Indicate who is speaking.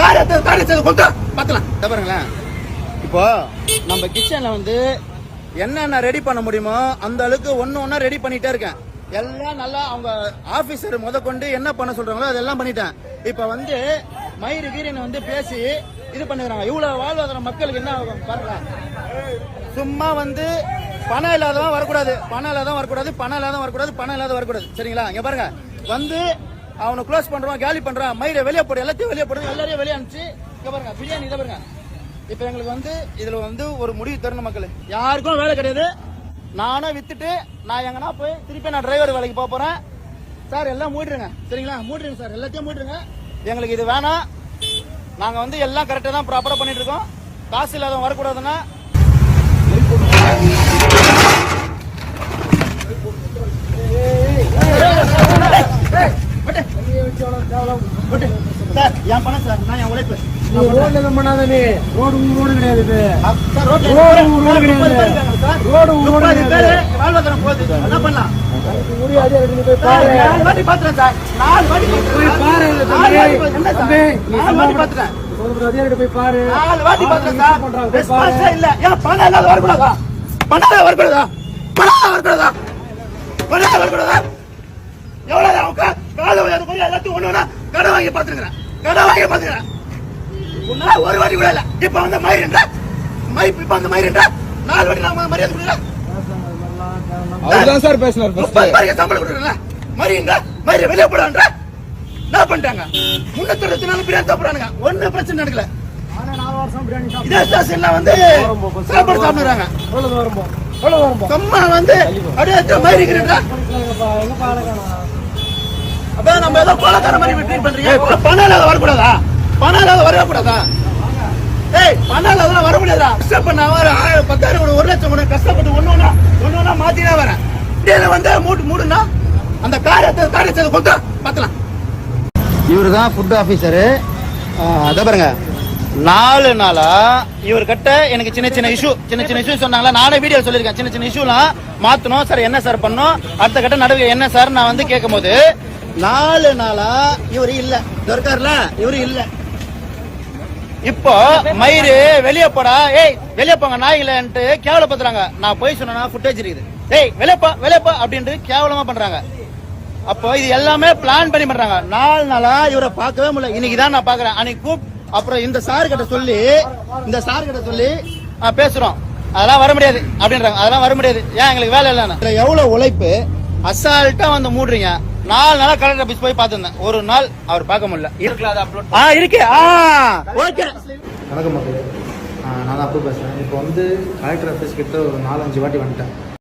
Speaker 1: காரியத்தை கொண்டு பார்க்கலாம். பாருங்களேன், இப்போ நம்ம கிச்சன்ல வந்து என்னென்ன ரெடி பண்ண முடியுமோ அந்த அளவுக்கு ஒன்னா ரெடி பண்ணிட்டே இருக்கேன். எல்லாம் நல்லா அவங்க ஆபீசர் கொண்டு என்ன பண்ண சொல்றாங்களோ அதெல்லாம் பண்ணிட்டேன். இப்ப வந்து மயிறு கீரன் வந்து பேசி இது பண்ணுறாங்க. இவ்வளவு வாழ்வாதார மக்களுக்கு என்ன ஆகும் பாருங்க. சும்மா வந்து பணம் இல்லாதவன் வரக்கூடாது, பணம் இல்லாதவன் வரக்கூடாது, பணம் இல்லாதவன் வரக்கூடாது, பணம் இல்லாத வரக்கூடாது. சரிங்களா? இங்க பாருங்க, வந்து அவனை க்ளோஸ் பண்றான், காலி பண்றான், மயிரை வெளியே போடு, எல்லாத்தையும் வெளியே போடுங்க, எல்லாரையும் வெளியே அனுப்பிச்சு. இங்க பாருங்க பிரியாணி, இதை பாருங்க. இப்ப எங்களுக்கு வந்து இதுல வந்து ஒரு முடிவு தரணும் மக்கள். யாருக்கும் வேலை கிடையாது. நானும் வித்துட்டு நான் எங்கன்னா போய் திருப்பி நான் டிரைவர் வேலைக்கு போக போறேன். சார் எல்லாம் மூடிடுங்க. சரிங்களா? மூடிடுங்க சார், எல்லாத்தையும் மூடிடுங்க. எங்களுக்கு இது வேணாம். நாங்க வந்து எல்லாம் கரெக்டா தான் ப்ராப்பரா பண்ணிட்டு இருக்கோம். காசு இல்லாதவங்க வரக்கூடாதுன்னா என் பணம் சார், நான் என் உழைப்பு. வாழ்வாதாரம் போகுது, என்ன பண்ணலாம்? பாத்துறேன் சார், 4 வாட்டி பாத்துறேன். இல்ல ஏன் பணம் இல்லாத வரக்கூடாதா? பணம் வரக்கூடாதா? பணம் வரக்கூடாதா? பணம் வரக்கூடாதா? எவ்வளவு எல்லாத்தையும் ஒண்ணு கடை வாங்கி பாத்துக்கிறேன், கடை வாங்கி பாத்துக்கிறேன். ஒரு வாட்டி கூட இல்ல. இப்ப வந்து மயிரின்ற இப்ப வந்து மயிரின்ற 4 வாட்டி நான் மரியாதை கொடுக்கல.
Speaker 2: அதுதான் சார் பேசினார்.
Speaker 1: சம்பளம் கொடுக்கல. மரியுங்க, மயிரை வெளியே போடான்ற என்ன பண்ணிட்டாங்க? 364 பிரியாணி சாப்பிடுறானுங்க, ஒண்ணு பிரச்சனை நடக்கல. இதே ஸ்டேஷன்ல வந்து சாப்பாடு சாப்பிடுறாங்க. கம்மா வந்து அப்படியே மயிரிக்கிறா. அப்ப நம்ம ஏதோ கோலக்கார மாதிரி ட்ரீட் பண்றீங்க. பணம் இல்லாத வரக்கூடாதா? பணம் இல்லாத வரக்கூடாதா? ஏய், பணம் இல்லாத வர முடியாதா? கஷ்டப்பட்டு நான் 10,000 கூட 1 லட்சம் கூட கஷ்டப்பட்டு ஒன்னொன்னா மாத்தினா வரேன். இடையில வந்து மூடுனா அந்த காரியத்தை கொண்டு பார்க்கலாம். இவரு தான் ஃபுட் ஆபீசரு. அதை பாருங்க, 4 நாளா இவர் கிட்ட எனக்கு சின்ன இஷ்யூ சொன்னாங்களா. நானே வீடியோ சொல்லியிருக்கேன். சின்ன இஷ்யூலாம் மாத்தணும் சார், என்ன சார் பண்ணோம், அடுத்த கட்ட நடவடிக்கை என்ன சார் நான் வந்து கேட்கும் போது 4 நாளா இவரு இல்ல, இருக்காருல இவரு இல்ல. இப்போ மயிறு வெளியே போடா, ஏய் வெளியே போங்க நாய்களன்ட்டு கேவலப்படுத்துறாங்க. நான் போய் சொன்னா ஃபுட்டேஜ் இருக்குது, ஏய் வெளியப்பா அப்படின்ட்டு கேவலமா பண்றாங்க. அப்போ இது எல்லாமே பிளான் பண்ணி பண்றாங்க. 4 நாளா இவரை பார்க்கவே முடியல. இன்னைக்குதான் நான் பாக்குறேன். அன்னைக்கு அப்புறம் இந்த சார் கிட்ட சொல்லி பேசுறோம், அதெல்லாம் வர முடியாது அப்படின்றாங்க. அதெல்லாம் வர முடியாது. ஏன் எங்களுக்கு வேலை இல்லைன்னு எவ்வளவு உழைப்பு அசால்ட்டா வந்து மூடுறீங்க. 4 நாளா கலெக்டர் ஆபீஸ் போய் பார்த்திருந்தேன், ஒரு நாள் அவர் பார்க்க முடியல. இருக்கு ஓகே.
Speaker 3: வணக்கம் மக்களே, நான் தான் அப்போ பேசுறேன். இப்போ வந்து கலெக்டர் ஆஃபீஸ் கிட்ட ஒரு 4-5 வாட்டி வந்துட்டேன்.